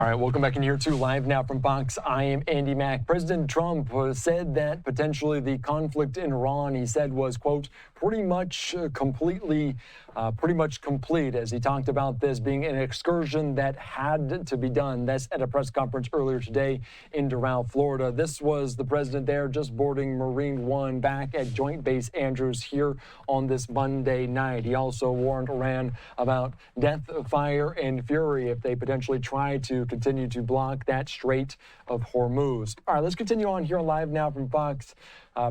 All right, welcome back in here to Live Now from Fox. I am Andy Mack. President Trump said that potentially the conflict in Iran, he said, was, quote, pretty much complete, as he talked about this being an excursion that had to be done. That's at a press conference earlier today in Doral, Florida. This was the president there just boarding Marine One back at Joint Base Andrews here on this Monday night. He also warned Iran about death, fire, and fury if they potentially try to continue to block that Strait of Hormuz. All right, let's continue on here Live Now from Fox.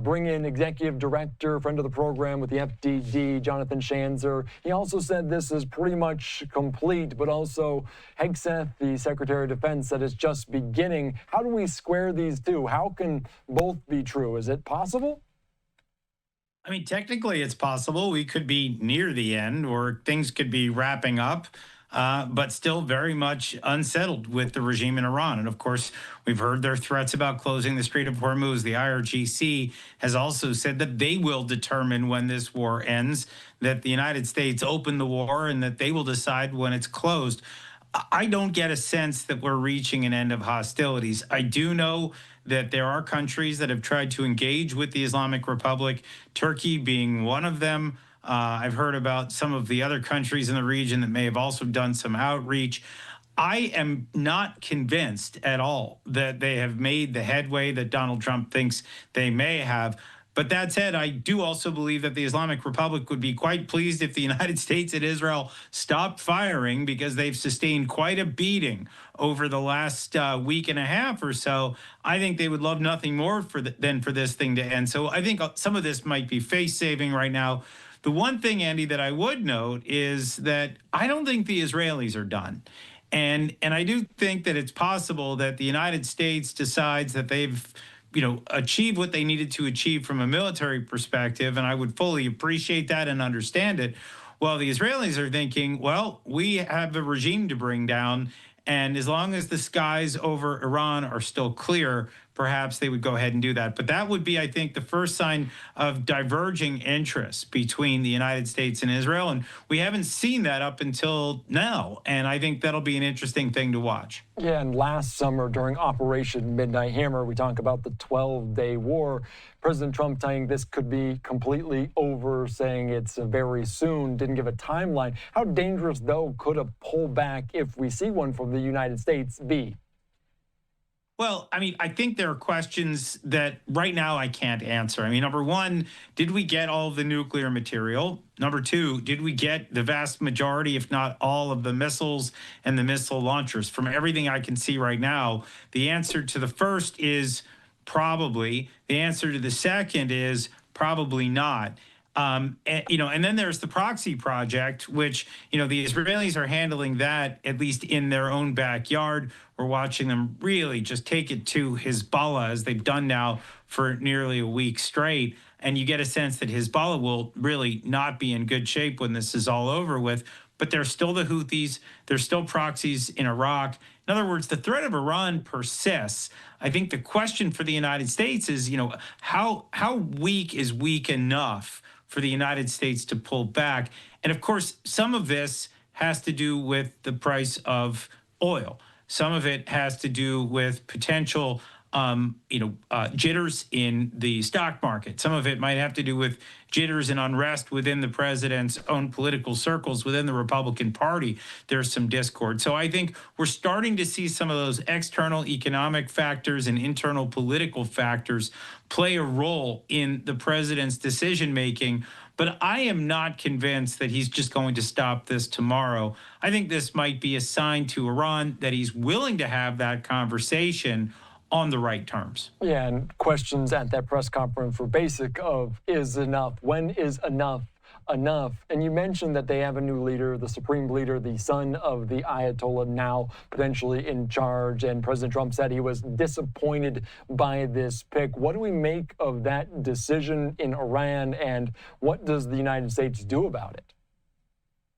Bring in Executive Director, friend of the program with the FDD, Jonathan Schanzer. He also said this is pretty much complete, but also Hegseth, the Secretary of Defense, said it's just beginning. How do we square these two? How can both be true? Is it possible? I mean, technically it's possible. We could be near the end or things could be wrapping up. But still very much unsettled with the regime in Iran. And of course, we've heard their threats about closing the Strait of Hormuz. The IRGC has also said that they will determine when this war ends, that the United States opened the war and that they will decide when it's closed. I don't get a sense that we're reaching an end of hostilities. I do know that there are countries that have tried to engage with the Islamic Republic, Turkey being one of them. I've heard about some of the other countries in the region that may have also done some outreach. I am not convinced at all that they have made the headway that Donald Trump thinks they may have. But that said, I do also believe that the Islamic Republic would be quite pleased if the United States and Israel stopped firing, because they've sustained quite a beating over the last week and a half or so. I think they would love nothing more than for this thing to end. So I think some of this might be face-saving right now. The one thing, Andy, that I would note is that I don't think the Israelis are done. And I do think that it's possible that the United States decides that they've, achieved what they needed to achieve from a military perspective, and I would fully appreciate that and understand it. Well, the Israelis are thinking, well, we have a regime to bring down, and as long as the skies over Iran are still clear, perhaps they would go ahead and do that. But that would be, I think, the first sign of diverging interests between the United States and Israel. And we haven't seen that up until now. And I think that'll be an interesting thing to watch. Yeah, and last summer during Operation Midnight Hammer, we talk about the 12-day war. President Trump saying this could be completely over, saying it's very soon, didn't give a timeline. How dangerous, though, could a pullback, if we see one from the United States, be? Well, I mean, I think there are questions that right now I can't answer. I mean, number one, did we get all of the nuclear material? Number two, did we get the vast majority, if not all, of the missiles and the missile launchers? From everything I can see right now, the answer to the first is probably. The answer to the second is probably not. And then there's the proxy project, which, the Israelis are handling that, at least in their own backyard. We're watching them really just take it to Hezbollah, as they've done now for nearly a week straight. And you get a sense that Hezbollah will really not be in good shape when this is all over with. But there's still the Houthis. There's still proxies in Iraq. In other words, the threat of Iran persists. I think the question for the United States is, how weak is weak enough for the United States to pull back? And of course, some of this has to do with the price of oil. Some of it has to do with potential, jitters in the stock market. Some of it might have to do with jitters and unrest within the president's own political circles, within the Republican Party. There's some discord. So I think we're starting to see some of those external economic factors and internal political factors play a role in the president's decision-making. But I am not convinced that he's just going to stop this tomorrow. I think this might be a sign to Iran that he's willing to have that conversation on the right terms. Yeah, and questions at that press conference were basic of, is enough? When is enough enough? And you mentioned that they have a new leader, the supreme leader, the son of the Ayatollah, now potentially in charge. And President Trump said he was disappointed by this pick. What do we make of that decision in Iran, and what does the United States do about it?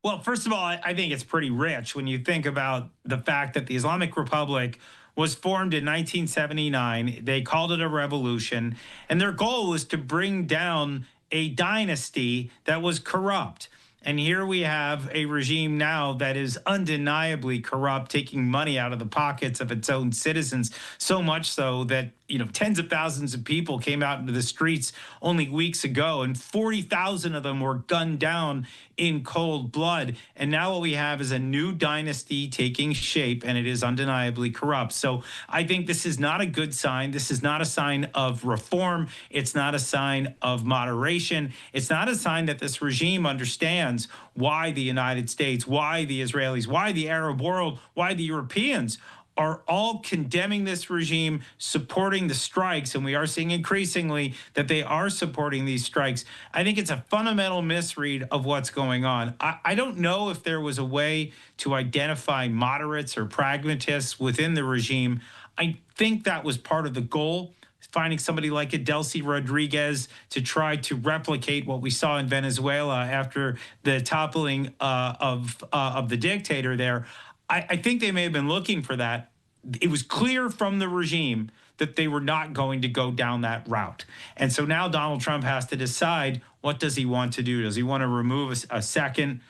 Well, first of all, I think it's pretty rich when you think about the fact that the Islamic Republic was formed in 1979. They called it a revolution, and their goal was to bring down a dynasty that was corrupt. And here we have a regime now that is undeniably corrupt, taking money out of the pockets of its own citizens, so much so that, tens of thousands of people came out into the streets only weeks ago, and 40,000 of them were gunned down in cold blood. And now what we have is a new dynasty taking shape, and it is undeniably corrupt. So I think this is not a good sign. This is not a sign of reform. It's not a sign of moderation. It's not a sign that this regime understands why the United States, why the Israelis, why the Arab world, why the Europeans are all condemning this regime, supporting the strikes, and we are seeing increasingly that they are supporting these strikes. I think it's a fundamental misread of what's going on. I don't know if there was a way to identify moderates or pragmatists within the regime. I think that was part of the goal, finding somebody like a Delcy Rodriguez to try to replicate what we saw in Venezuela after the toppling of the dictator there. I think they may have been looking for that. It was clear from the regime that they were not going to go down that route. And so now Donald Trump has to decide, what does he want to do? Does he want to remove a second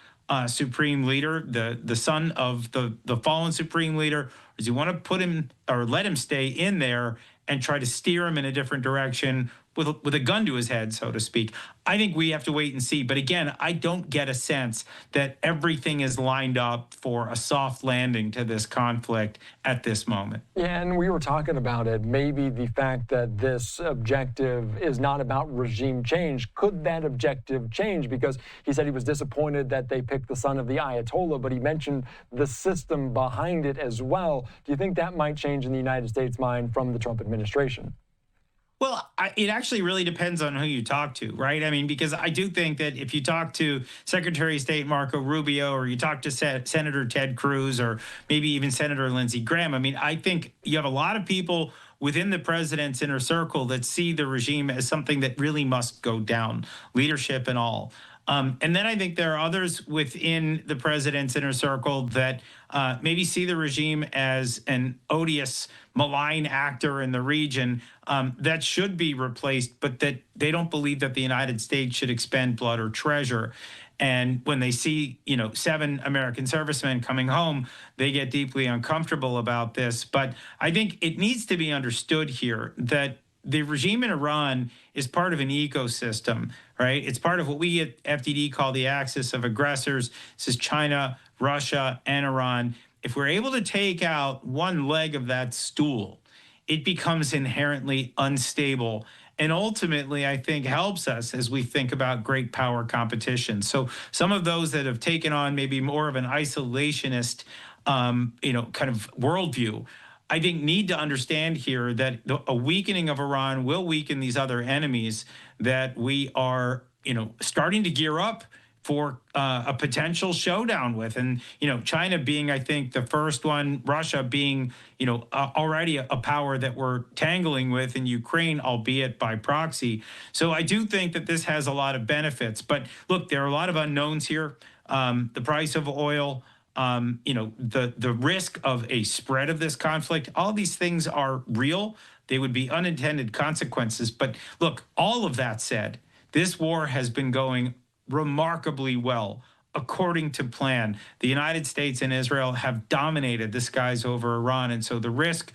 supreme leader, the son of the fallen supreme leader? Or does he want to put him or let him stay in there and try to steer him in a different direction with a gun to his head, so to speak? I think we have to wait and see. But again, I don't get a sense that everything is lined up for a soft landing to this conflict at this moment. Yeah, and we were talking about it. Maybe the fact that this objective is not about regime change. Could that objective change? Because he said he was disappointed that they picked the son of the Ayatollah, but he mentioned the system behind it as well. Do you think that might change in the United States' mind from the Trump administration? Well, it actually really depends on who you talk to, right? I mean, because I do think that if you talk to Secretary of State Marco Rubio, or you talk to Senator Ted Cruz, or maybe even Senator Lindsey Graham, I mean, I think you have a lot of people within the president's inner circle that see the regime as something that really must go down, leadership and all. And then I think there are others within the president's inner circle that maybe see the regime as an odious, malign actor in the region that should be replaced, but that they don't believe that the United States should expend blood or treasure. And when they see, 7 American servicemen coming home, they get deeply uncomfortable about this. But I think it needs to be understood here that the regime in Iran is part of an ecosystem, right? It's part of what we at FDD call the axis of aggressors. This is China, Russia, and Iran. If we're able to take out one leg of that stool, it becomes inherently unstable, and ultimately, I think, helps us as we think about great power competition. So some of those that have taken on maybe more of an isolationist, kind of worldview, I think, need to understand here that a weakening of Iran will weaken these other enemies that we are, starting to gear up for a potential showdown with. And, China being, I think, the first one, Russia being, already a power that we're tangling with in Ukraine, albeit by proxy. So I do think that this has a lot of benefits. But look, there are a lot of unknowns here. The price of oil, the risk of a spread of this conflict, all these things are real. They would be unintended consequences. But look, all of that said, this war has been going remarkably well, according to plan. The United States and Israel have dominated the skies over Iran. And so the risk,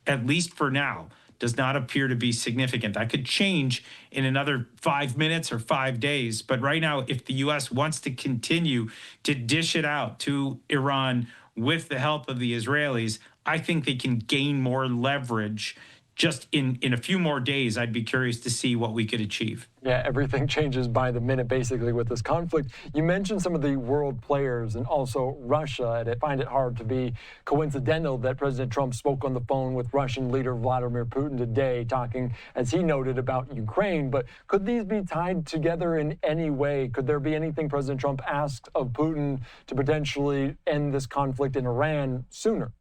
at least for now, does not appear to be significant. That could change in another 5 minutes or 5 days. But right now, if the U.S. wants to continue to dish it out to Iran with the help of the Israelis, I think they can gain more leverage. Just in a few more days, I'd be curious to see what we could achieve. Yeah, everything changes by the minute, basically, with this conflict. You mentioned some of the world players and also Russia, and I find it hard to be coincidental that President Trump spoke on the phone with Russian leader Vladimir Putin today, talking, as he noted, about Ukraine. But could these be tied together in any way? Could there be anything President Trump asked of Putin to potentially end this conflict in Iran sooner?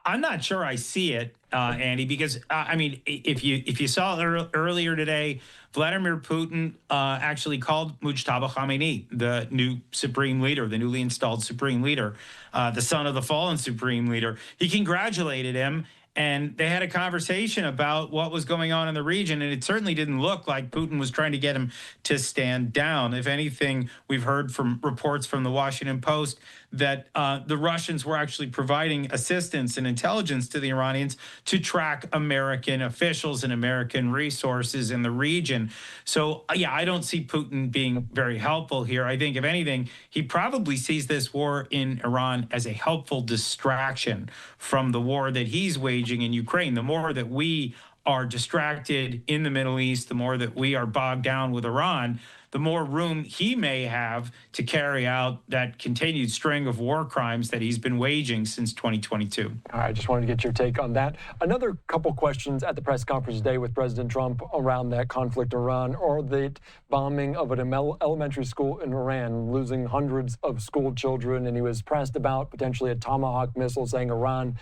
I'm not sure I see it, Andy, because if you saw earlier today, Vladimir Putin actually called Mojtaba Khamenei, the new supreme leader, the newly installed supreme leader, the son of the fallen supreme leader. He congratulated him, and they had a conversation about what was going on in the region. And it certainly didn't look like Putin was trying to get him to stand down. If anything, we've heard from reports from the Washington Post that the Russians were actually providing assistance and intelligence to the Iranians to track American officials and American resources in the region. So, yeah, I don't see Putin being very helpful here. I think, if anything, he probably sees this war in Iran as a helpful distraction from the war that he's waging in Ukraine. The more that we are distracted in the Middle East, the more that we are bogged down with Iran, the more room he may have to carry out that continued string of war crimes that he's been waging since 2022. All right, just wanted to get your take on that. Another couple questions at the press conference today with President Trump around that conflict in Iran, or the bombing of an elementary school in Iran, losing hundreds of school children, and he was pressed about potentially a Tomahawk missile, saying Iran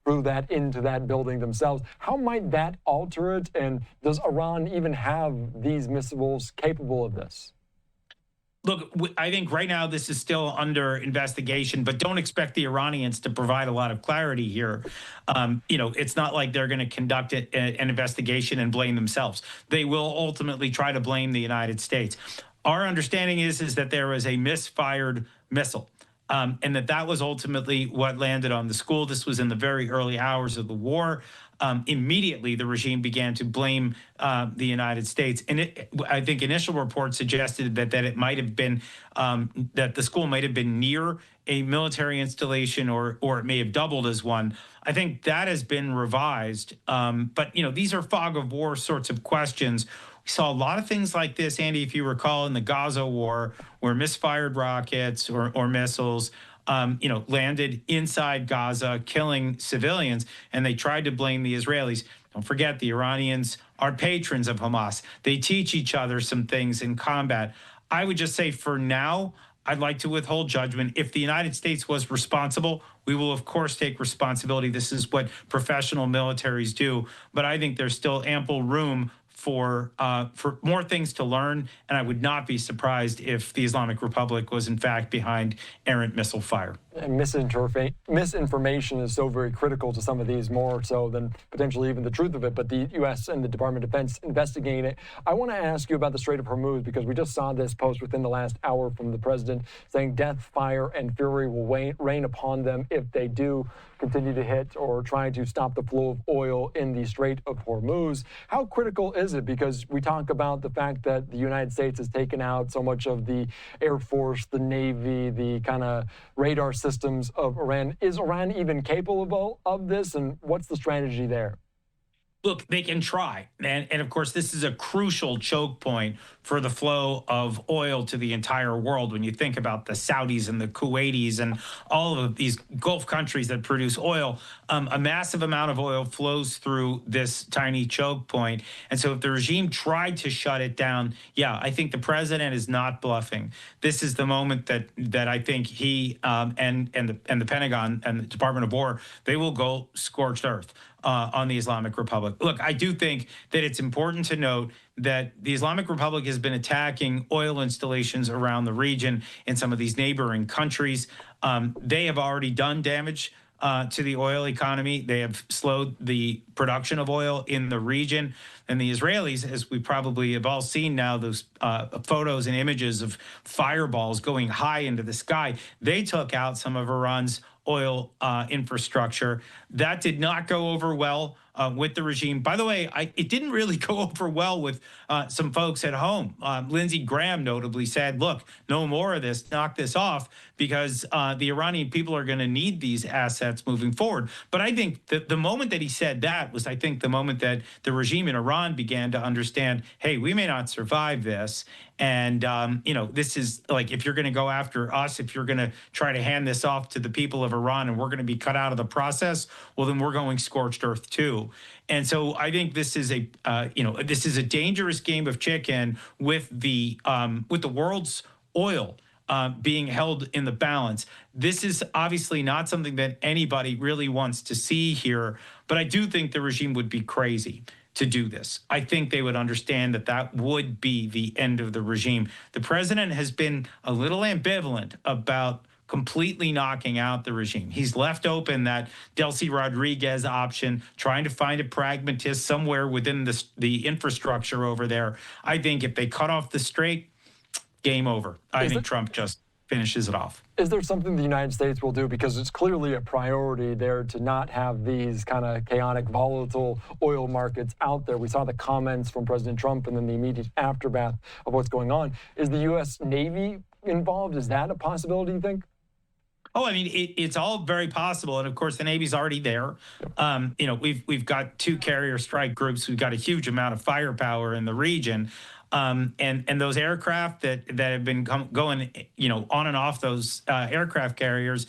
threw that into that building themselves. How might that alter it? And does Iran even have these missiles capable of this? Look, I think right now this is still under investigation, but don't expect the Iranians to provide a lot of clarity here. It's not like they're going to conduct an investigation and blame themselves. They will ultimately try to blame the United States. Our understanding is that there was a misfired missile. And that was ultimately what landed on the school. This was in the very early hours of the war. Immediately, the regime began to blame the United States. And I think initial reports suggested that it might have been, that the school might have been near a military installation, or it may have doubled as one. I think that has been revised. But these are fog of war sorts of questions. We saw a lot of things like this, Andy, if you recall, in the Gaza war, where misfired rockets or missiles, landed inside Gaza, killing civilians, and they tried to blame the Israelis. Don't forget, the Iranians are patrons of Hamas. They teach each other some things in combat. I would just say, for now, I'd like to withhold judgment. If the United States was responsible, we will, of course, take responsibility. This is what professional militaries do. But I think there's still ample room for more things to learn, and I would not be surprised if the Islamic Republic was in fact behind errant missile fire. And misinformation is so very critical to some of these, more so than potentially even the truth of it, but the U.S. and the Department of Defense investigating it. I want to ask you about the Strait of Hormuz, because we just saw this post within the last hour from the president saying death, fire, and fury will rain upon them if they do continue to hit or try to stop the flow of oil in the Strait of Hormuz. How critical is it? Because we talk about the fact that the United States has taken out so much of the Air Force, the Navy, the kind of radar systems of Iran. Is Iran even capable of this, and what's the strategy there? Look, they can try. And of course, this is a crucial choke point for the flow of oil to the entire world. When you think about the Saudis and the Kuwaitis and all of these Gulf countries that produce oil, a massive amount of oil flows through this tiny choke point. And so if the regime tried to shut it down, yeah, I think the president is not bluffing. This is the moment that I think he and the Pentagon and the Department of War, they will go scorched earth on the Islamic Republic. Look, I do think that it's important to note that the Islamic Republic has been attacking oil installations around the region in some of these neighboring countries. They have already done damage to the oil economy. They have slowed the production of oil in the region. And the Israelis, as we probably have all seen now, those photos and images of fireballs going high into the sky, they took out some of Iran's oil infrastructure. That did not go over well with the regime. By the way, it didn't really go over well with some folks at home. Lindsey Graham notably said, look, no more of this, knock this off, because the Iranian people are going to need these assets moving forward. But I think that the moment that he said that was, I think, the moment that the regime in Iran began to understand, hey, we may not survive this. And, this is like, if you're going to go after us, if you're going to try to hand this off to the people of Iran and we're going to be cut out of the process, well, then we're going scorched earth too. And so I think this is a dangerous game of chicken with the world's oil being held in the balance. This is obviously not something that anybody really wants to see here, but I do think the regime would be crazy to do this. I think they would understand that would be the end of the regime. The president has been a little ambivalent about completely knocking out the regime. He's left open that Delcy Rodriguez option, trying to find a pragmatist somewhere within the infrastructure over there. I think if they cut off the strait, game over. I think Trump just finishes it off. Is there something the United States will do, because it's clearly a priority there to not have these kind of chaotic, volatile oil markets out there? We saw the comments from President Trump and then the immediate aftermath of what's going on. Is the U.S. Navy involved? Is that a possibility, you think? Oh, I mean, it's all very possible, and of course, the Navy's already there. You know, we've got 2 carrier strike groups. We've got a huge amount of firepower in the region, and those aircraft that have been going, you know, on and off those aircraft carriers.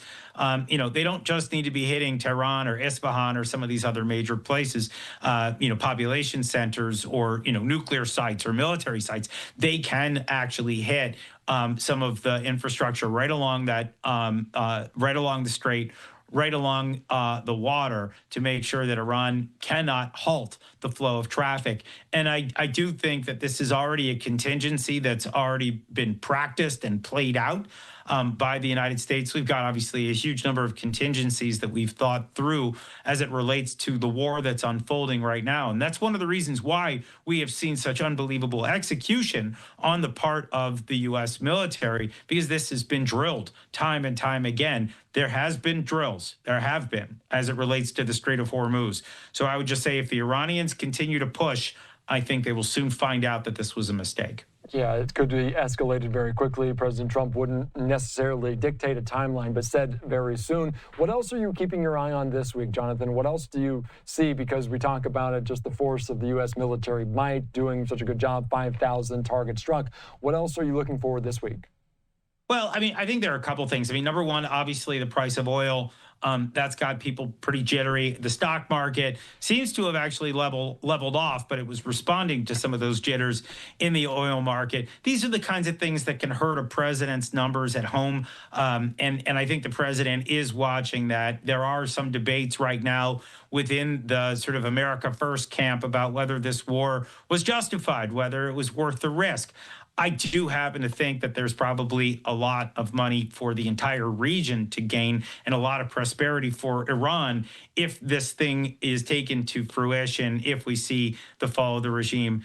You know, they don't just need to be hitting Tehran or Isfahan or some of these other major places, you know, population centers or, you know, nuclear sites or military sites. They can actually hit some of the infrastructure right along that, right along the strait, right along the water, to make sure that Iran cannot halt the flow of traffic. And I do think that this is already a contingency that's already been practiced and played out by the United States. We've got obviously a huge number of contingencies that we've thought through as it relates to the war that's unfolding right now. And that's one of the reasons why we have seen such unbelievable execution on the part of the U.S. military, because this has been drilled time and time again. There has been drills, there have been, as it relates to the Strait of Hormuz. So I would just say if the Iranians continue to push, I think they will soon find out that this was a mistake. Yeah, it could be escalated very quickly. President Trump wouldn't necessarily dictate a timeline, but said very soon. What else are you keeping your eye on this week, Jonathan? What else do you see? Because we talk about it, just the force of the U.S. military might, doing such a good job, 5,000 targets struck. What else are you looking for this week? Well, I mean, I think there are a couple things. I mean, number one, obviously the price of oil. That's got people pretty jittery. The stock market seems to have actually leveled off, but it was responding to some of those jitters in the oil market. These are the kinds of things that can hurt a president's numbers at home. And I think the president is watching that. There are some debates right now within the sort of America First camp about whether this war was justified, whether it was worth the risk. I do happen to think that there's probably a lot of money for the entire region to gain and a lot of prosperity for Iran if this thing is taken to fruition, if we see the fall of the regime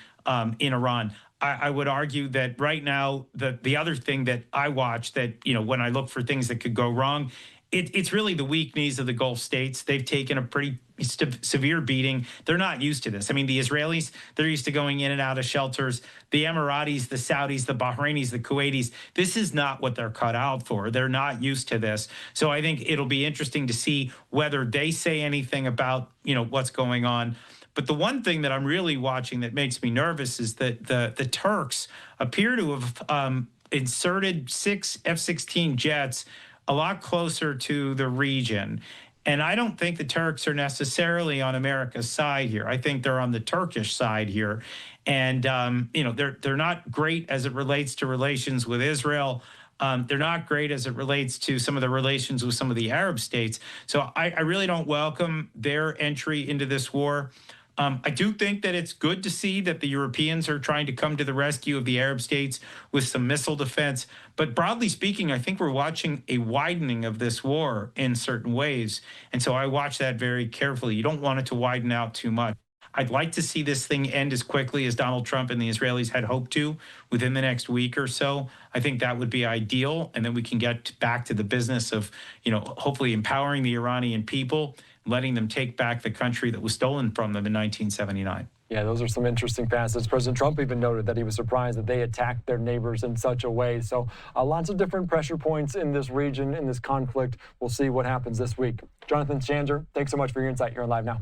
in Iran. I would argue that right now, the other thing that I watch that, you know, when I look for things that could go wrong, it's really the weak knees of the Gulf states. They've taken a pretty severe beating. They're not used to this. I mean, the Israelis, they're used to going in and out of shelters. The Emiratis, the Saudis, the Bahrainis, the Kuwaitis, this is not what they're cut out for. They're not used to this. So I think it'll be interesting to see whether they say anything about, you know, what's going on. But the one thing that I'm really watching that makes me nervous is that the Turks appear to have inserted 6 F-16 jets a lot closer to the region. And I don't think the Turks are necessarily on America's side here. I think they're on the Turkish side here. And, you know, they're not great as it relates to relations with Israel. They're not great as it relates to some of the relations with some of the Arab states. So I really don't welcome their entry into this war. I do think that it's good to see that the Europeans are trying to come to the rescue of the Arab states with some missile defense. But broadly speaking, I think we're watching a widening of this war in certain ways. And so I watch that very carefully. You don't want it to widen out too much. I'd like to see this thing end as quickly as Donald Trump and the Israelis had hoped to within the next week or so. I think that would be ideal. And then we can get back to the business of, you know, hopefully empowering the Iranian people, letting them take back the country that was stolen from them in 1979. Yeah, those are some interesting facets. President Trump even noted that he was surprised that they attacked their neighbors in such a way. So lots of different pressure points in this region, in this conflict. We'll see what happens this week. Jonathan Schanzer, thanks so much for your insight here on Live Now.